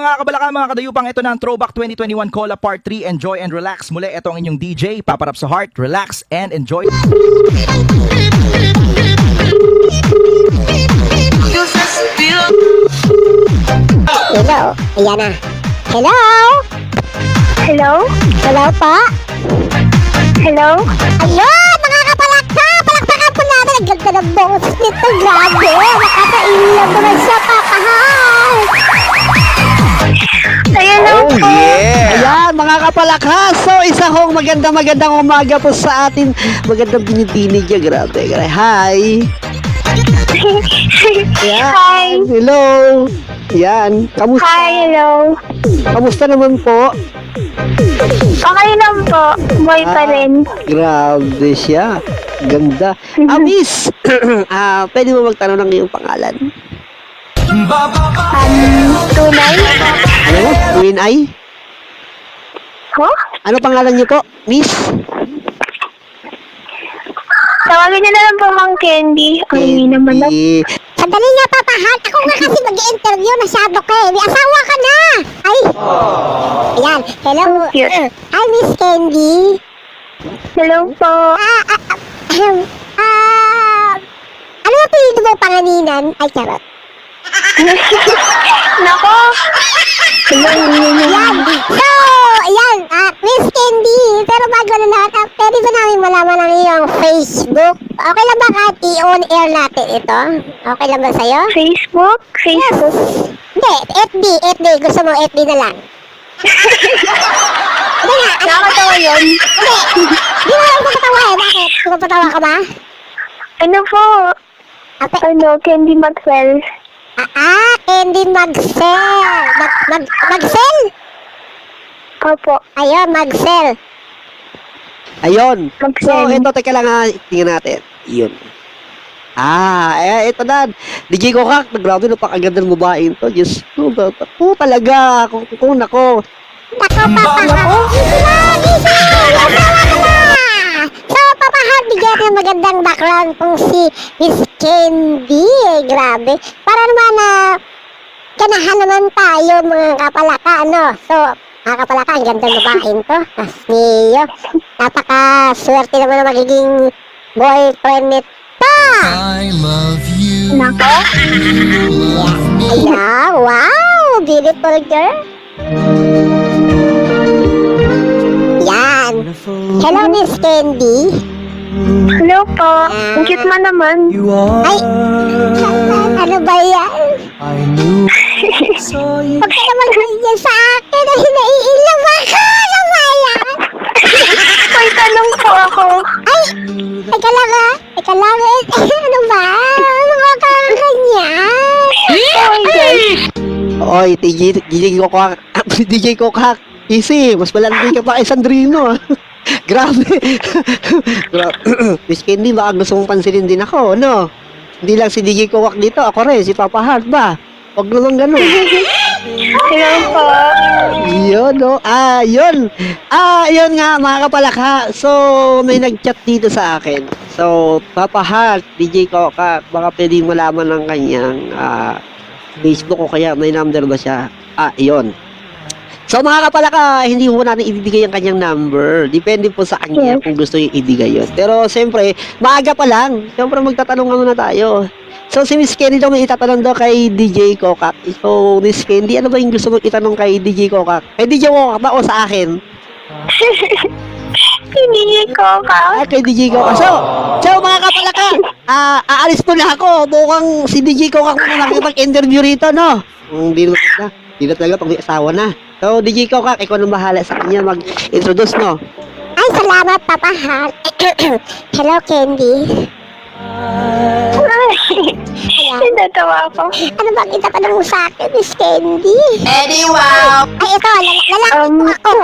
mga kabalaka, mga kadayupang, ito na ang Throwback 2021 Cola Part 3. Enjoy and relax. Muli, ito ang inyong DJ, Paparap sa Heart. Relax and enjoy. Hello, ayan na. Hello? Hello? Hello po? Hello? Ayun, mga kapalakpa! Palakpakan po natin. Ang ganda ng boses nito. Grabe. Nakakailang naman siya, papahal. Ayan lang po. Ayan, mga kapalakas. So, isa kong magandang umaga po sa atin. Magandang binibinig niya. Grabe. Hi. Ayan. Hi. Hello. Ayan. Kamusta? Hi, hello. Kamusta naman po? Okay lang po. Boy pa rin. Grabe siya. Ganda. Miss. Pwede mo magtanong ng iyong pangalan? Tunay? Ano mo? Queen Ay? Huh? Ano pangalan niyo po, Miss? Tawagin niyo na lang po Mang Candy. Ay, naman na. Sandali nga, papahal. Ako nga kasi mag-i-interview. Masyado ka eh. May asawa ka na. Ay. Ayan. Hello. So cute. Hi, Miss Candy. Hello po. Ano yung pinili mo panganinan? Ay, charot. Nako. Yan. So, ayan, Miss Candy. Pero bago na lahat, pwede ba namin malaman ang iyong Facebook? Okay lang ba kahit i-on air natin ito? Okay lang ba sa'yo? Facebook? Facebook? Hindi, FB. Gusto mo FB na lang? Hindi nga. Nakakatawa yun. Hindi mo lang papatawa eh. Bakit? Papatawa ka ba? Ano po? Okay. Ano, Candy Maxwell. Candy Magsel. Magsel? Opo. Ayun, Magsel. Ayun. So, Magsel. ito, teka lang tingnan natin. Yun. Ito na. DJ Kokak, grabe, napakaganda ng babaeng to. Diyos ko, talaga. Kung nako. Nako, papahal. So, papahal, bigyan ng magandang background kung si Miss Candy. Grabe. Para naman kanahan naman tayo mga kapalaka, ano? So, mga kapalaka, ang ganda ng babaeng to. Niyo. Napaka-swerte naman na magiging boyfriend nito. I love you. Nako. Ayan, wow! Beautiful girl. Yan. Hello, Miss Candy. Hello po. Ang cute mo naman. You are. Ay, ano ba yan? I knew I saw you. Huwag ka naman ganyan sa akin dahil naiilang ako. Ano ba yan? May tanong po ako. Ay, teka lang ha. Teka lang eh. Ano ba? Mga kakanyan. Oh, guys. Oy, DJ Kokak. DJ Kokak. Easy, mas malandi ka pa kay Sandrino. Grabe. Miss Candy, baka gusto mong pansinin din ako, no? Hindi lang si DJ Kokak dito, ako rin, si Papa Heart ba? Huwag naman ganun. Hello po. Yun, no? Yun. Yun nga, mga kapalaka. So, may nag-chat dito sa akin. So, Papa Heart, DJ Kokak, baka pwedeng malaman ng kanyang Facebook o kaya may number ba siya? Yun. So mga kapalaka, hindi po natin ibibigay ang kanyang number. Depende po sa kanya kung gusto yung ibigay yun. Pero siyempre, maaga pa lang. Siyempre magtatanong muna tayo. So si Miss Candy daw may itatanong daw kay DJ Kokak. So Miss Candy, ano ba yung gusto mong itanong kay DJ Kokak? Kay DJ Kokak ba o sa akin? Hindi ko ka. Kay DJ Kokak. So mga kapalaka, aalis po na ako. Mukhang si DJ Kokak na nakipag-interview rito, no? Hindi na talaga pag may asawa na. So, DJ Kokak, ikaw nang bahala sa kanya mag-introduce, no? Ay, salamat, papahal. Hello, Candy. Ay, natawa ako. Ano ba kita tanong mo sa akin, Miss Candy? Eddie, wow. Ay, ito,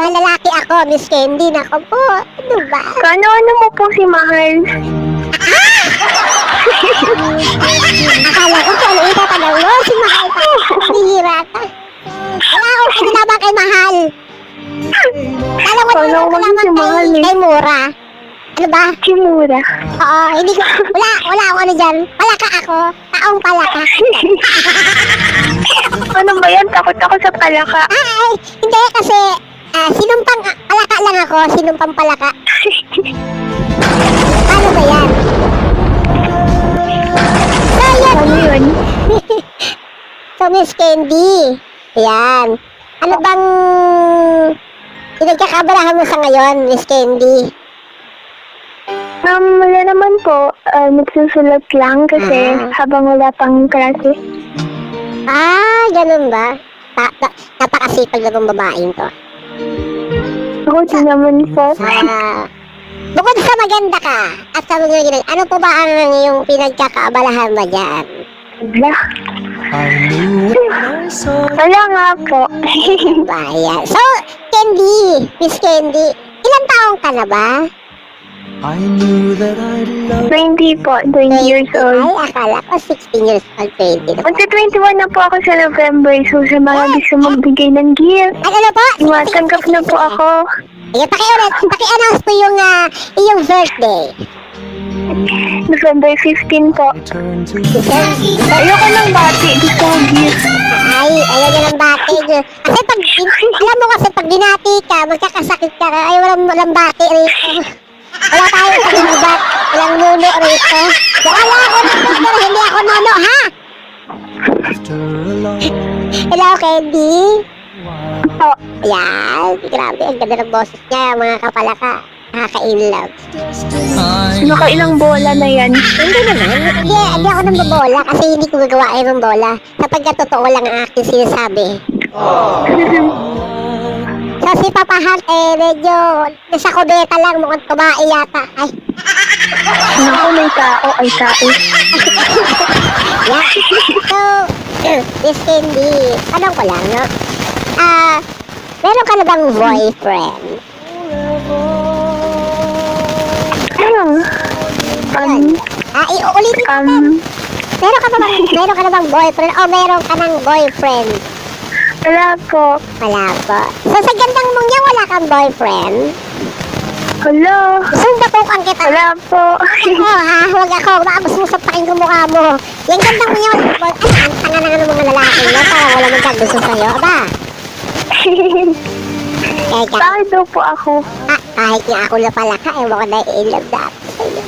lalaki ako, Miss Candy. Nako po, ano ba? Ano mo po si Mahal? Akala ko kung ano itatanong mo, si Mahal pa. Hihira ka. Wala akong kinabang kay Mahal. Alam mo, Wala akong naman si Mahal eh. kay Mura. Ano ba? Kimura. Oo, hindi ko, wala akong ano dyan. Palaka ako. taong palaka. Ano ba yan? Takot ako sa palaka. Ay, hindi kasi sinumpang palaka lang ako, sinumpang palaka. Paano ba yan? So, yan. Ano yun? So, Miss Candy, yan. Ano bang pinagkakabalahan mo sa ngayon, Miss Candy? Wala naman po. Nagsusulat lang kasi habang wala pang klase. Ah, ganun ba? Napakasipag na tong babaeng to. Ako din naman po. Bukod sa maganda ka at sa mga ginagawa, ano po ba ang iyong pinagkakaabalahan ba dyan? Wala. I knew when I saw you. Wala nga po. Bayan. So, Candy, Miss Candy, ilang taong ka na ba? I knew that I'd love 20 po. 20 years old. Ay, akala ko 16 years old, 20 na. Magta 21 na po ako sa November. So, sa mga gusto magbigay ng gift, Ano na po? matanggap na po ako. Ayun, paki-announce po yung iyong birthday. November 15 po. turn to Ayoko ng bati. Gusto ko gift. Ay, ayaw niya ng bati. Kasi pag, alam mo kasi pag binati ka, magkakasakit ka, ay walang bati rito. Wala tayo sa libat, walang nuno rito. Wala ako nuno, pero hindi ako nuno, ha? after a long Hello, Candy. while. Oh, Yan, grabe, ang ganda ng boses niya, mga kapalaka. Nakaka-inlove. I nakailang bola na yan. Hindi naman, hindi ako nang babola kasi hindi ko gagawain ng bola. Sapagkat totoo lang ang aking sinasabi. So si Papa Heart, medyo nasa kubeta lang, mukhang kumain yata. Ay, Naku, may tao. Ay, tao. yeah. So, Miss Candy, tanong ko lang, no? Meron ka na bang boyfriend? Ano? Iuulitin ko. Meron ka na bang boyfriend o meron ka ng boyfriend? Wala po. Wala po. So sa gandang mong niya, wala kang boyfriend? Hello. Gusto mo batukan kita? Wala po. Oo ha, huwag ako. Baka gusto mo sapakin ko mukha mo. Yung gandang mo niya, wala kang boyfriend. Ay, ang tanga na nga ng mga lalaki niya. Parang wala mong gusto sa'yo. Aba? Teka. Bakit daw po ako? Kahit nga ako na pala ka, ewan ko na i-love dati sa inyo.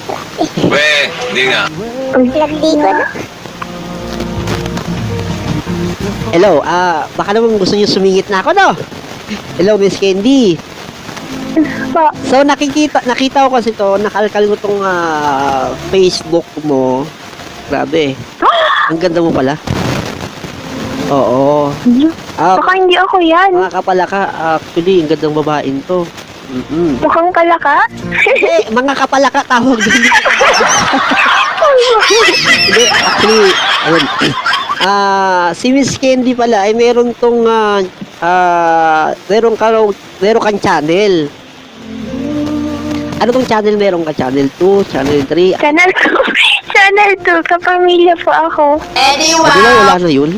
Hindi nga. Landi ko na. Hello, baka naman gusto niyo sumingit na ako, no? Hello, Miss Candy. Po. So, nakita ko kasi to, nakalkal ko tong Facebook mo. Grabe. Ang ganda mo pala. Oo. Baka hindi ako yan. Mga kapalaka, actually, ang gandang babaeng to. Mukhang palaka? Mga kapalaka tawag din. Hindi, actually, ayun. Si Miss Candy pala ay meron tong meron kang channel. Ano tong channel meron ka? Channel 2, channel 3. Channel 2. Channel 2. Kapamilya po ako. Di ba wala na yun?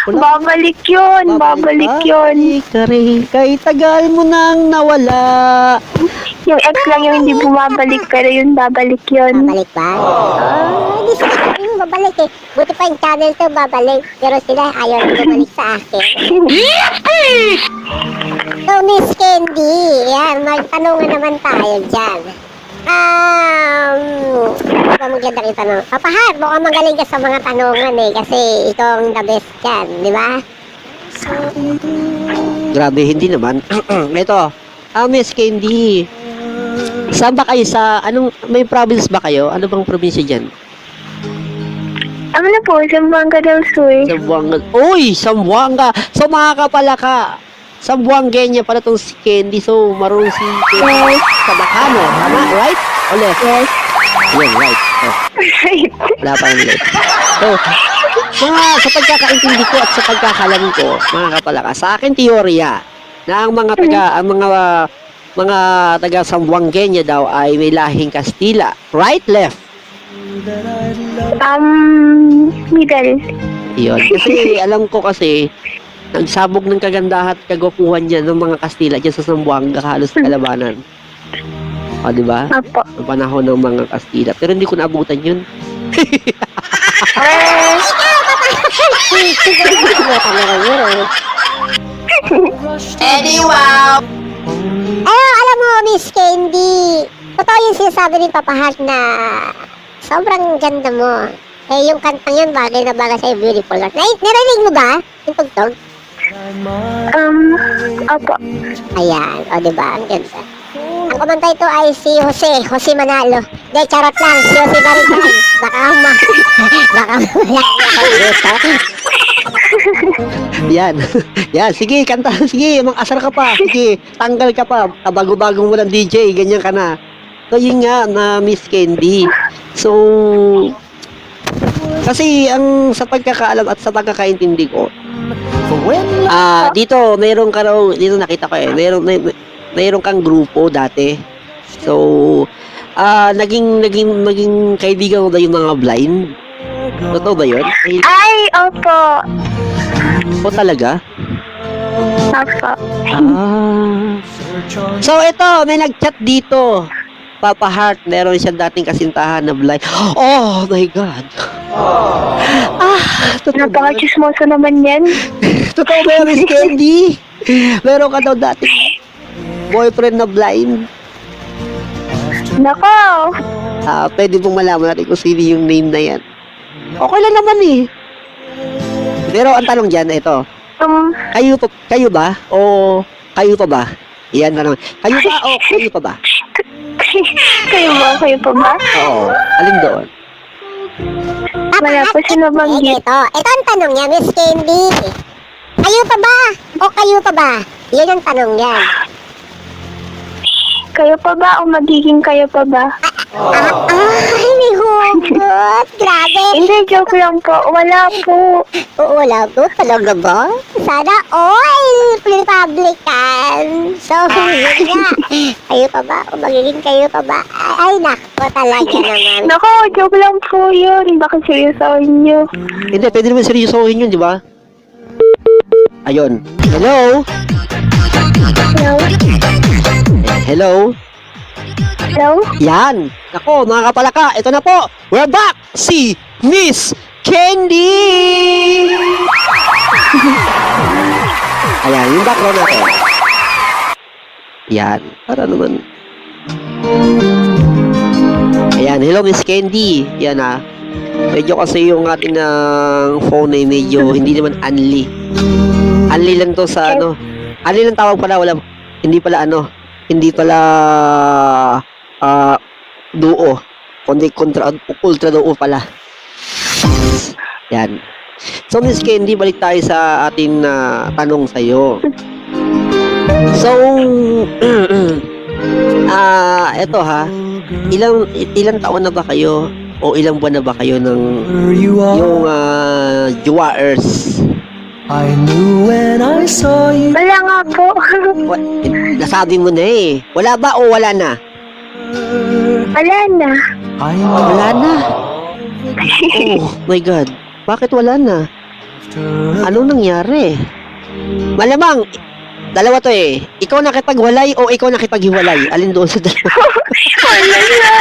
Babalik yun. Babalik yun. Babalik ka rin, kay tagal mo nang nawala. Yung ex lang yung hindi bumabalik pero yun babalik yun. Babalik ba? Hindi sila yung babalik eh. Buti pa yung channel to babalik. Pero sila ayaw na bumalik sa akin. So, Miss Candy, yan, magtanungan naman tayo dyan. Ano ba magandang itanong? Papa Heart, mukhang magaling ka sa mga tanungan eh. Kasi ikaw ang the best dyan, di ba? Grabe, hindi naman. Ito, Miss Candy, saan ba kayo may province ba kayo? Ano bang probinsya dyan? Ano na po, Zamboanga del Sur. Zamboanga. Uy, Zamboanga. So, mga kapalaka, Zamboangueña pala tong si Candy. So, marunong si Candy sa Bacano. Tama, right? O left? Yes. Yan, right. Oh, wala pa ng left. So, sa pagkakaintindi ko at sa pagkakalam ko, mga kapalaka, sa akin teorya na ang mga taga Zamboangueña daw ay may lahing Kastila. Right, left? Middle. Yun. Kasi alam ko kasi, nagsabog ng kagandahan at kagwapuhan dyan ng mga Kastila dyan sa Zamboanga, halos kalabanan. O, di ba? Apo. Ang panahon ng mga Kastila. Pero hindi ko naabutan yun. Alam mo, Miss Candy, totoo yung sinasabi ni Papa Heart na sobrang ganda mo. Eh, yung kantang yun, bagay na bagay sa'yo, Beautiful Heart. Narinig mo ba yung tugtog? Opo. Ayan, o diba, ang ganda. Ang kumanta ito ay si Jose Manalo. Hindi, charot lang, si Jose Barigan. Baka mamaya dito. Yan. Yan, sige, kanta. Sige, mag-asar ka pa. Sige, tanggal ka pa. Bago-bagong walang DJ, ganyan ka na. So, yun nga na Miss Candy. So, kasi ang sa pagkakaalam at sa pagkakaintindi ko, dito, mayroon ka raw, dito nakita ko mayroon kang grupo dati. So, naging kaibigan ko ba yung mga blind? Totoo ba yun? Ay, opo. O talaga? Opo. So, ito, may nag-chat dito. Papa Heart, meron siyang dating kasintahan na blind. Oh my God. Totoo ba? Napaka-chismoso naman yan. Totoo ba yun, Miss Candy? Meron ka daw dating boyfriend na blind. Nako. Pwede pong malaman natin kung sino yung name na yan. Okay lang naman eh. Pero ang tanong dyan, ito. Kayo ba? O kayo pa ba? Yan na naman. Kayo ba o kayo pa ba? Kayo pa ba? Oo. Alin doon? Wala po sinabanggit. Ito ang tanong niya, Miss Candy. Kayo pa ba? O kayo pa ba? Yan ang tanong niya. Kayo pa ba o magiging kayo pa ba? Ay, may hugot. Grabe. Hindi, joke lang po. Wala po. Wala po, talaga ba? Sana all Republican. So, yun nga. Kayo pa ba? O magiging kayo pa ba? Ay, nako talaga naman. Nako, joke lang po yun. Bakit seryosohin niyo? Hindi, pwede naman seryosohin yun, di ba? Ayun. Hello? Hello? Hello? Hello? Yan. Ako, mga kapalaka, ito na po. We're back! Si Miss Candy! Ayan, yung background natin. Yan. Para naman. Ayan, hello Miss Candy. Yan medyo kasi yung ating phone ay medyo hindi naman unli. Unli lang to sa unli lang tawag pala, wala. Hindi pala hindi pala duo, kundi ultra duo pala. Yan. So Miss Candy, balik tayo sa ating tanong sa'yo. So, eto ilang taon na ba kayo o ilang buwan na ba kayo ng yung Juwaers? I knew when I saw you. Wala nga po. Nasabi mo na eh. Wala ba o wala na? Wala na. I Wala na. Oh my God. Bakit wala na? Anong nangyari? Malamang, dalawa to eh. Ikaw nakipagwalay o ikaw nakipaghiwalay? Alin doon sa dalawa? Wala na.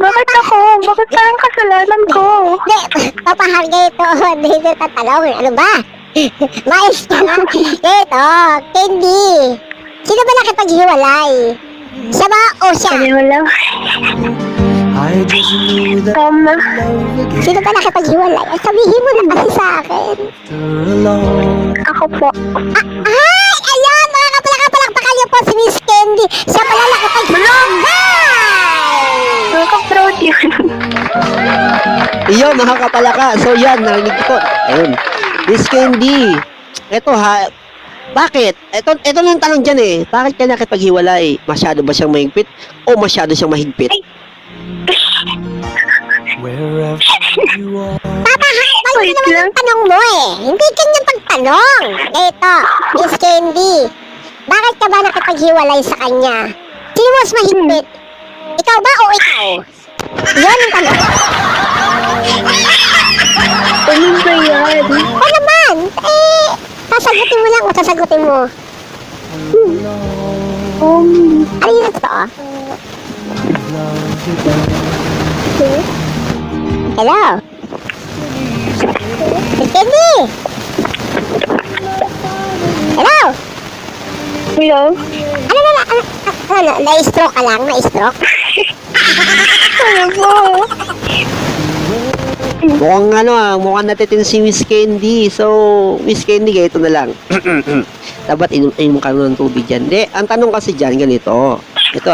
Bakit ako? Bakit parang kasalanan ko? Hindi, papaharga ito. Hindi ito tatalong. Ano ba? Mais ka na. Ito, Candy. Sino ba nakipaghiwalay? Siya ba o siya? Wala. I just knew that Tama. love again Sino ba nakipaghiwalay? Ay, sabihin mo na kasi sa akin. after a long Ako po. Ay, ayan, mga kapalakpakan niyo po si Miss Candy. Siya pala nakipaghiwalay. Nakaka-proud yun. Iyo, mga kapalaka. So yan, narinig ko. Ayun. Miss Candy. Eto bakit? Ito lang tanong dyan eh. Bakit ka nakipaghiwalay? Masyado ba siyang mahigpit? O masyado siyang mahigpit? wherever you are. Papahal Wait naman lang. ang tanong mo eh. Hindi kanyang pagtanong. Ito, Miss Candy. Bakit ka ba nakipaghiwalay sa kanya? Sino mas mahigpit? Ikaw ba o ikaw? Yan ang tanong. Ano ba yan? O naman, sasagutin mo lang o sasagutin mo. Ano yung totoo? Hello? Miss Candy? Hello? Hello? Na-stroke ka lang? Na-stroke? Ano po? Mukhang natitin si Miss Candy. So, Miss Candy, ganito na lang. Dapat inom ka ng tubig dyan. Hindi, ang tanong kasi dyan, ganito. Ito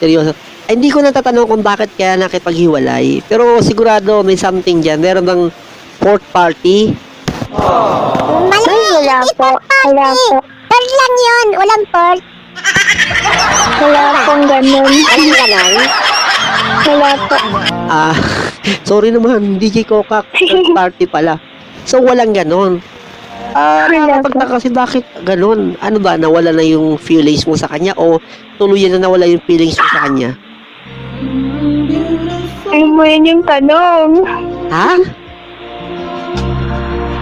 seryoso. Ay, hindi ko natatanong kung bakit kaya nakipaghiwalay. Pero sigurado may something dyan. Meron bang fourth party? Mali! Wala Hindi po. third Wala party. po. Third lang yun. Walang fourth. Wala pong ganun. Walang ganon. Wala po. Sorry naman, DJ Kokak, third party pala. So, walang ganon. Wala po. Nakakapagtaka kasi bakit ganon? Ano ba, nawala na yung feelings mo sa kanya o tuluyan na nawala yung feelings mo sa kanya? Ano mo yun yung tanong? Ha?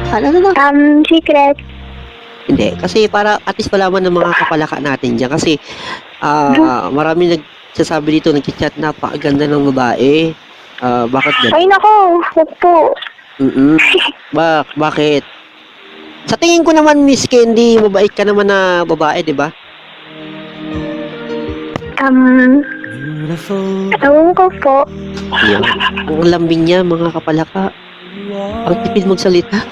Ano? Secret. Hindi, kasi para at least malaman ng mga kapalaka natin dyan. Kasi marami nagsasabi dito, nagchat na napakaganda ng babae. Bakit ganun? Ay, nako. Huwag po. Bakit? Sa tingin ko naman, Miss Candy, mabait ka naman na babae, di ba? Beautiful Ewan ko po. Yan. Ang lambing niya, mga kapalaka. Ang tipid magsalita.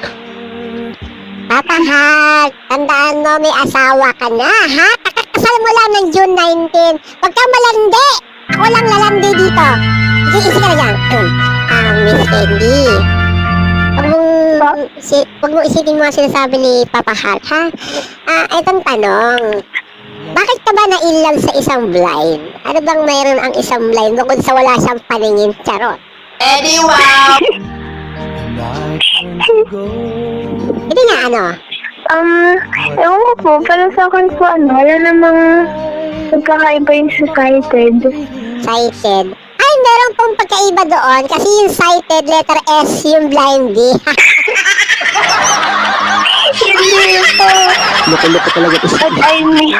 Papahal, tandaan mo may asawa ka na, ha? Kakasal mo lang ng June 19. Huwag kang malandi. Ako lang lalandi dito. Isi ka na dyan. Miss Candy. Huwag mo isipin mo ang sinasabi ni Papahal, ha? Itong tanong. Bakit ka ba na-inlove sa isang blind? Ano bang mayroon ang isang blind bukod sa wala siyang paningin? Charot. and I turn to gold. Hindi nga ano. Ewan ko po. Para sa akin po, wala namang nagkakaiba yung excited. Sighted. Ay, meron pong pagkaiba doon kasi yung sighted, letter S, yung blindy. Hindi po. Loko-loko talaga ito. But I mean,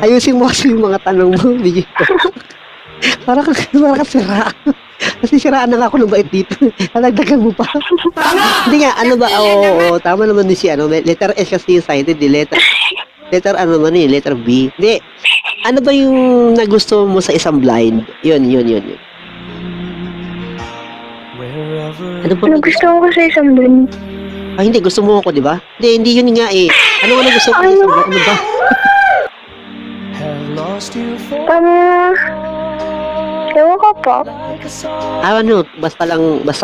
Ayusin mo kasi yung mga tanong mo, DJ Kokak. para ka sira. Kasi siraan na nga ako ng bait dito. Nalagdagan mo pa. Hindi nga, ano ba? Oo, tama naman din si letter S kasi yung cited, letter ano naman yun, letter B. Hindi, ano ba yung nagusto mo sa isang blind? Yun. Wherever Ano ba? gusto ko sa isang dun. Ay, hindi, gusto mo ako, di ba? Hindi, yun nga eh. Ano gusto mo sa isang blind? Ano ba? have lost you for Ewan ko po. like a song. Ano, basta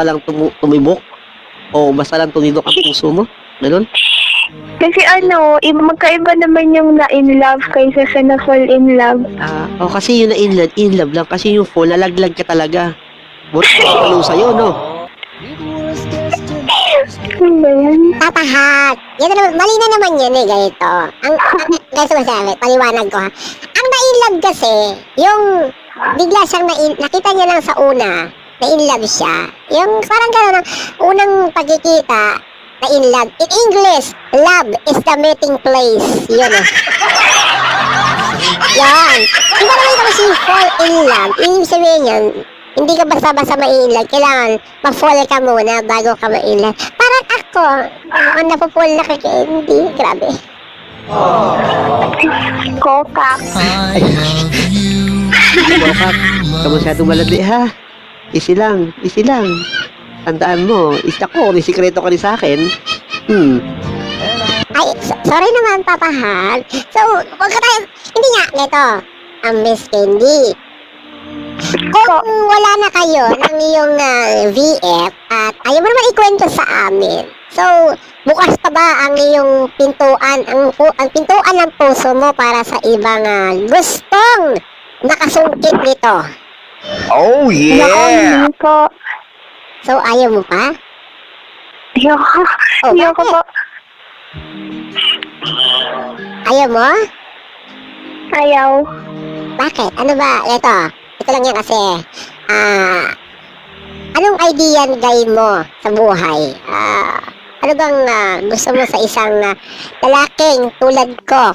lang tumibok? O basta lang tumibok ang puso mo? Ganun? Kasi magkaiba naman yung na-in love kaysa sa na-fall in love. Kasi yung in love lang. Kasi yung full, lalaglag ka talaga. Buti ka sa'yo, no? It was destined. Ano ba yan? Papahat. Yan na naman, mali na naman yan eh, ganito. Ganito masabi, paliwanag ko ha. Ang na-inlove kasi, yung bigla siyang nakita niya lang sa una, na-inlove siya. Yung parang gano'n, ang unang pagkikita, na-inlove. In English, love is the meeting place. Yun eh. Yan. Iba naman ito kasi fall in love. Ibig sabihin yan, hindi ka basta-basta ma-inlove. Kailangan ma-fall ka muna bago ka ma-inlove. Parang ako, ang napupfall na kay Candy. Grabe. Kokak. Kokak, ka masyadong malandi ha. Easy lang. Tandaan mo, isa ko, may sikreto ka rin sa akin. Ay, sorry naman, Papahal. So, huwag ka tayo, hindi nga, neto, ang Miss Candy. Kung wala na kayo ng iyong VF at ayaw mo naman ikwento sa amin. So, bukas pa ba ang iyong pintuan, ang pintuan ng puso mo para sa ibang gustong nakasungkit nito? Oh, Nako, hindi po. So, ayaw mo pa? Ayoko. Oh, Ayoko bakit? po. Ayaw mo? Ayaw. Bakit? Ano ba? Ito lang yan kasi, anong idea guy mo sa buhay? Ano bang gusto mo sa isang lalaking tulad ko?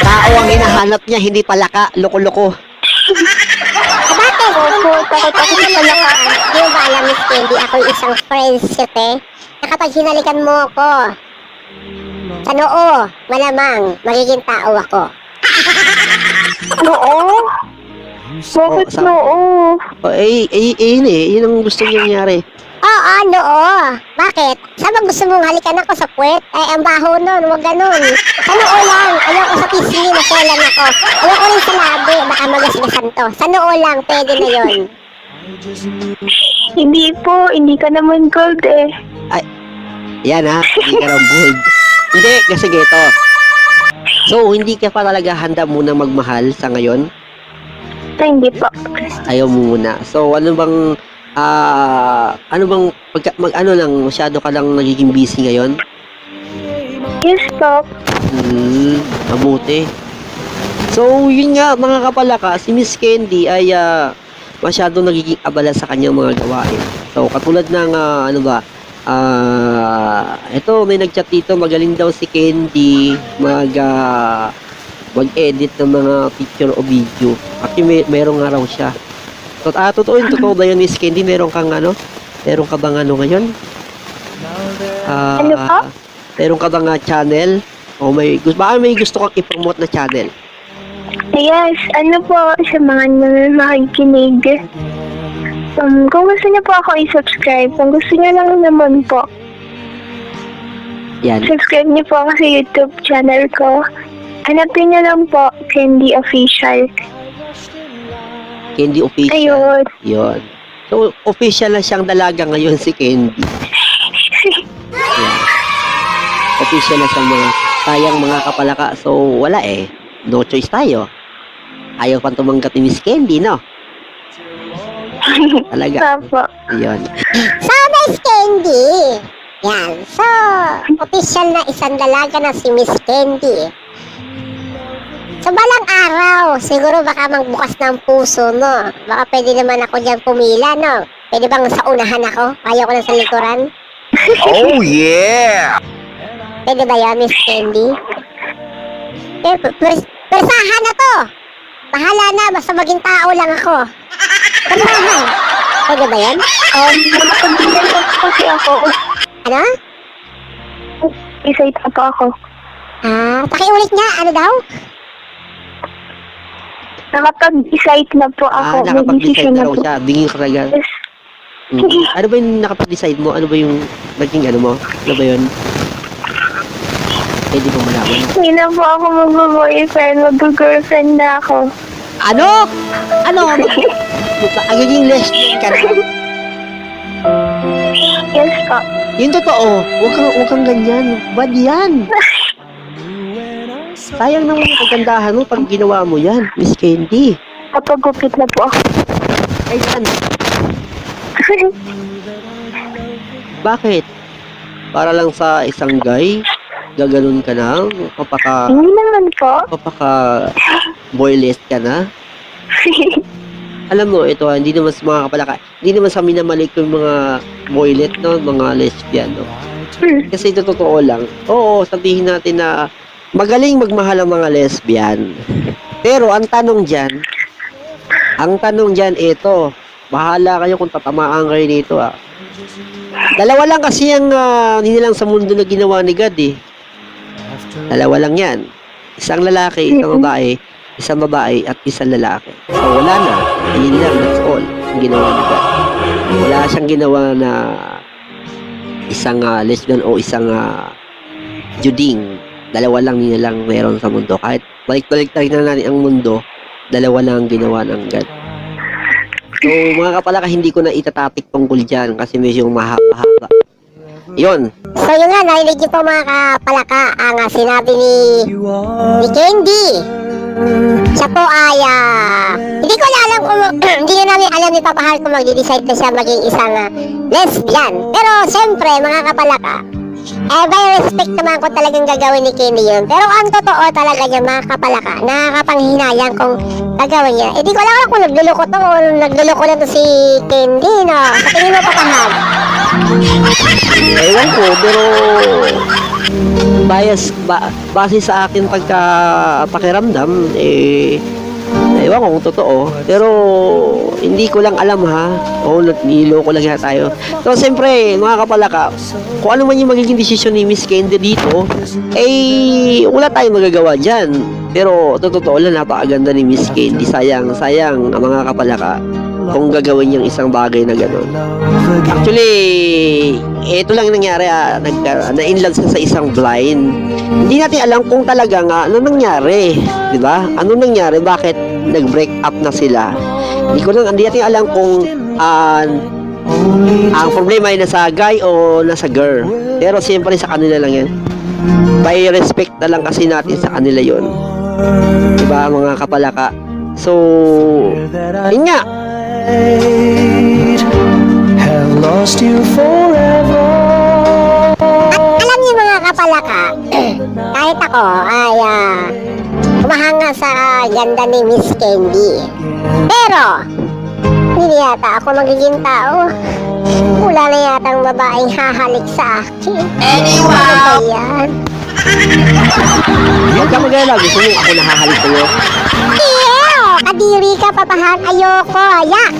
Tao ang hinahanap niya, hindi palaka, loko-loko. Opo, takot ako sa palaka. Di mo ba alam, Miss Candy, ako isang friendship na kapag hinalikan mo ako sa noo, malamang magiging tao ako. Oo? Bakit sa- noo? Yun yun ang gusto niya nangyari. Oo, noo. Bakit? Saan ba gusto mong halikan ako sa puwet? Ay, ang baho nun, huwag ganun. Sa noo lang, ayoko sa pisngi, naselan ako. Ayoko rin sa labi, baka magasgasan to. Sa noo lang, pwede na yun. Hindi po, hindi ka naman gold eh. Yan ha, hindi ka raw bold. Hindi, kasi geto. So, hindi ka pa talaga handa muna magmahal sa ngayon? Ay, hindi po. Ayaw mo muna. So, ano bang ano lang, masyado ka lang nagiging busy ngayon? Yes po. Mabuti. So, yun nga, mga kapalaka, si Miss Candy ay masyado nagiging abala sa kanyang mga gawain. So, katulad ng, ito, may nag-chat dito, magaling daw si Candy mag-edit ng mga picture o video. Actually, meron nga raw siya. So, totoo ba yun, Miss Candy? Meron ka bang ano ngayon? Ano po? Meron ka bang channel? O baka may gusto kang i-promote na channel? Yes, ano po, sa mga makikinig. Kung gusto niyo po ako i-subscribe, kung gusto niyo lang naman po, Yan. subscribe niyo po ako sa YouTube channel ko. Hanapin niyo lang po, Candy Official. Candy Official. Ayun. Yun. So, official na siyang dalaga ngayon si Candy. Yan. Official na siyang tayang mga kapalaka. So, wala eh. No choice tayo. Ayaw pang tumanggap ni Miss Candy, no? Talaga. Opo. Yun. So, Miss Candy. Yan. So, official na isang dalaga na si Miss Candy. So, balang araw, siguro baka magbukas ng puso, no? Baka pwede naman ako dyan pumila, no? Pwede bang sa unahan ako? Ayaw ko na sa likuran? Oh yeah! Pwede ba yan, Miss Candy? Persahan na to! Bahala na, basta maging tao lang ako. Persahan! Pwede ba yan? Nakapag-decide po kasi ako. Ano? Decide po ako. Pakiulit nga, ano daw? Nakapag-decide na po ako. May Nakapag-decide decision na na raw po. siya. Bingin ka talaga. Yes. Ano ba yung nakapag-decide mo? Ano ba yung naging ano mo? Ano ba yun? Pwede ba malaman? Hindi na po ako mag-boyfriend. Mag-girlfriend na ako. Ano? Ano? Magiging lesbian ka na? Yes po. Yung totoo, huwag kang ganyan. Bad yan. Sayang naman yung kagandahan mo pag ginawa mo yan, Miss Candy. Kapag-gupit na po ako. Ay, yan. Bakit? Para lang sa isang guy, gaganon ka na, Hindi naman po. boyless ka na. Alam mo, ito hindi naman sa mga kapalaka, hindi naman sa minamalik yung mga boylet, no, mga lesbian, no. Kasi ito totoo lang. Oo, sabihin natin na magaling magmahal ang mga lesbian. Pero ang tanong dyan, ito, bahala kayo kung tatamaan kayo dito, ah. Dalawa lang kasi ang nilang sa mundo na ginawa ni God, eh. Dalawa lang yan. Isang lalaki, isang babae, at isang lalaki. So, wala na. Yun lang, that's all. Ang ginawa ni God. Wala siyang ginawa na isang lesbian o isang juding. Dalawa lang nilang meron sa mundo. Kahit balik-balik na natin ang mundo, dalawa lang ang ginawa ng God. So, mga kapalaka, hindi ko na itatopic tungkol dyan kasi medyo mahaba-haba. Yun. So yun nga, narinig niyo po mga kapalaka ang sinabi ni Candy. Siya po ay, hindi ko na alam kung, hindi na namin alam ni Papa Hart kung magde-decide na siya maging isang lesbian. Pero siyempre, mga kapalaka, by respect naman ko talagang gagawin ni Candy yun. Pero ang totoo talaga niya, mga kapalaka, nakakapanghinayang kung gagawin niya. Di ko alam kung nagluloko to o nagluloko na to si Candy, no? Sa tingin mo, Papa Hart? Ewan ko, pero base sa akin pakiramdam, Ewan ko kung totoo. Pero, hindi ko lang alam ha. O, niloko lang yata tayo. So, siyempre, mga kapalaka, kung ano man yung magiging desisyon ni Miss Candy dito, wala tayong magagawa dyan. Pero, totoo lang, napakaganda ni Miss Candy. Sayang, mga kapalaka, kung gagawin niyang isang bagay na gano'n. Actually, ito lang yung nangyari, na-inlove siya sa isang blind. Hindi natin alam kung talaga nga ano nangyari, 'di ba? Ano nangyari, bakit nag-break up na sila? Hindi natin alam kung ang problema ay nasa guy o nasa girl. Pero siyempre sa kanila lang 'yan. By respect na lang kasi natin sa kanila 'yon. 'Di ba, mga kapalaka? So, yun nga. Have lost you forever. Alam niyo mga kapalaka, kahit ako ay humahanga sa ganda ni Miss Candy. Pero, hindi yata ako magiging tao. Wala na yata ang babaeng hahalik sa akin. Anyway! Ano ba yan? Huwag ka mag-alala, gusto mo ako nahahalik sa'yo. Kadiri ka, papahan. Ayoko.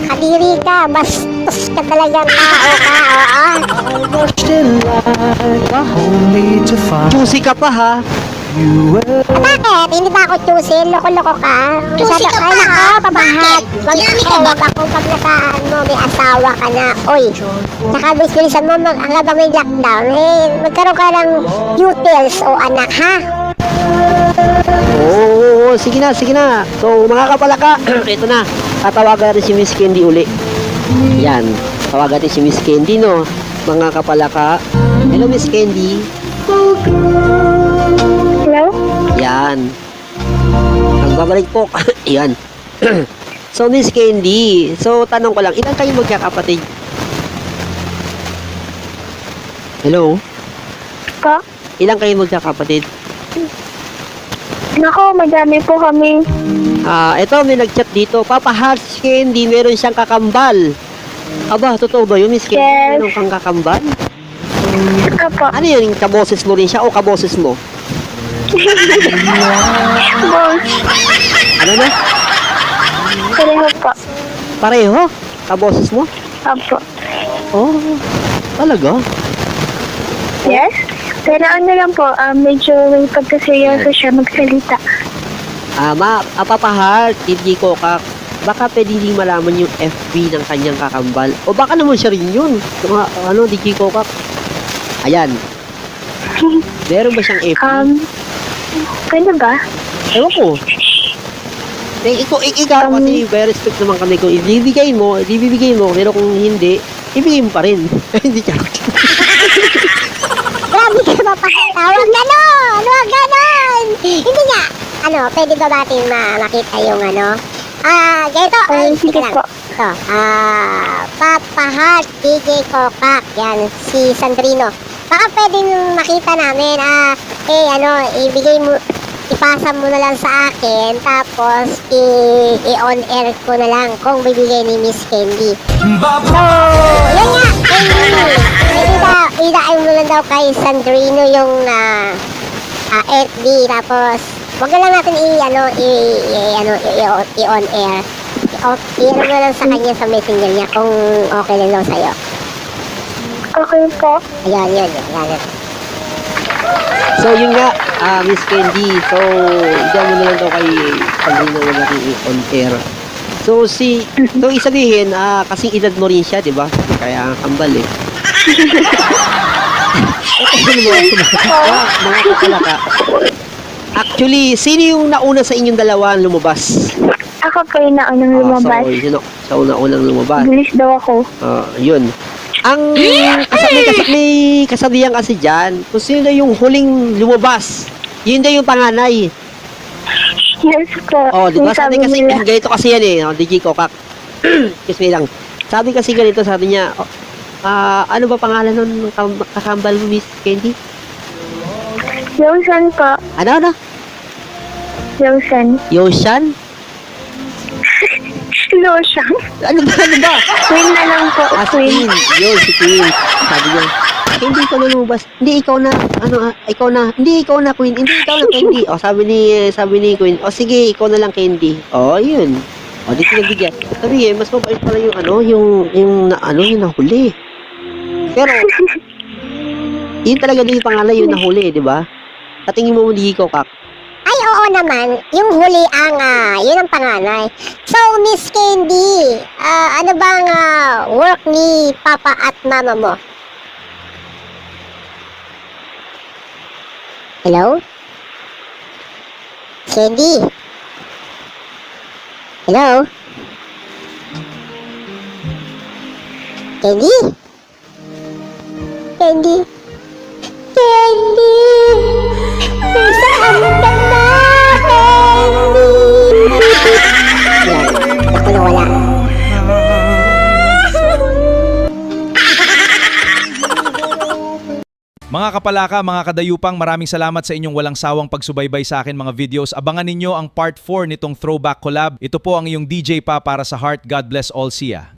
Kadiri ka. Bastos ka talagang tao ka. Rushed in life only to find Juicy ka pa ha. you were Bakit? Hindi ba ako chusin? Loko-loko ka? Chusi ka pa? Ay, nako, papahan. Wag ako pag nasaan mo, may asawa ka na. Oy, saka bilisan mo, habang may lockdown, magkaroon ka ng utils o anak, ha? Oo, sige na. So, mga kapalaka, ito na. Tatawagan natin si Miss Candy uli. Yan. Tawagan natin si Miss Candy, no? Mga kapalaka. Hello, Miss Candy. Hello? Yan. Nagbabalik po. Yan. So, Miss Candy. So, tanong ko lang, ilan kayo magkakapatid? Hello? Po? Ilan kayo magkakapatid? Nako, madami po kami. Eto, may nag-chat dito. Papa Hearts Candy, meron siyang kakambal. Aba, totoo ba yun, Miss Candy? Yes. Meron kang kakambal? Apo. Ano yun, kaboses mo rin siya o kaboses mo? Boss. Ano na? Pareho po. Pareho? Kaboses mo? Apo. Oh, talaga? Yes? Pero ano lang po, medyo may pagkaseryoso siya magsalita. Papa Heart, hindi ko baka pwede hindi malaman yung FB ng kanyang kakambal. O baka naman siya rin yun. DJ Kokak. Ayan. Meron ba siyang FB? Pwede ba? Ewan ko. Ikaw kasi by respect naman kami kung ibibigay mo. Pero kung hindi, ibigay mo pa rin. Hindi siya. Grabe ka mapakita. Huwag ganon! Hindi nga. Pwede ba natin makita yung ganito. Sige lang. po. Ito. Papa Heart, DJ Kokak. Yan, si Sandrino. Baka pwedeng makita namin, ibigay mo, ipasa mo na lang sa akin, tapos i-on air ko na lang kung bibigay ni Miss Candy. So, yun nga, idaan mo lang daw kay Sandrino yung FB, tapos wag na lang natin i-on air. I-on mo lang sa kanya sa messenger niya kung okay lang daw sa'yo. Okay po. Ayan. So, yun nga, Miss Candy. So, ikaw mo na lang daw kay Sandrino na natin on air. So, isabihin, kasing edad mo rin siya, di ba? Kaya kambal eh. Mga kakalaka. Actually, sino yung nauna sa inyong dalawa lumabas? Ako po yung naunang lumabas. Sa una-unang lumabas. Bilis daw ako. Yun. Ang may kasabihan kasi dyan, kung sino na yung huling lumabas, yun na yung panganay. Yes po. Di ba? Sabi kasi, nila. ganito kasi yan eh, DJ Kokak. Excuse me lang. Sabi kasi ganito, sabi niya, ano ba pangalan nun kakambal mo, Miss Candy? Yosan po. Ano? Yosan. Yoshan? Lotion. Ano ba? Queen na lang po. Queen. Yun, si Queen. Sabi niya, Hindi ko na lumabas. Hindi ikaw na, hindi ikaw na Queen, hindi ikaw na Candy. O, sabi ni Queen, o sige, ikaw na lang Candy. O, yun. O, di pinagbigyan. Sabi mas mabait pala yung yung nahuli. Pero, yun talaga din yung pangalan yung nahuli, di ba? Katingin mo muli ko, Kak. Ay, oo naman. Yung huli yun ang panganay. So, Miss Candy, ano bang work ni Papa at Mama mo? Hello? Candy? Hello? Candy? Candy? Candy! Nasaan ka na, Candy? Yan, ako na wala. Mga kapalaka, mga kadayupang, maraming salamat sa inyong walang sawang pagsubaybay sa akin mga videos. Abangan ninyo ang part 4 nitong throwback collab. Ito po ang iyong DJ pa para sa Heart. God bless all, siya.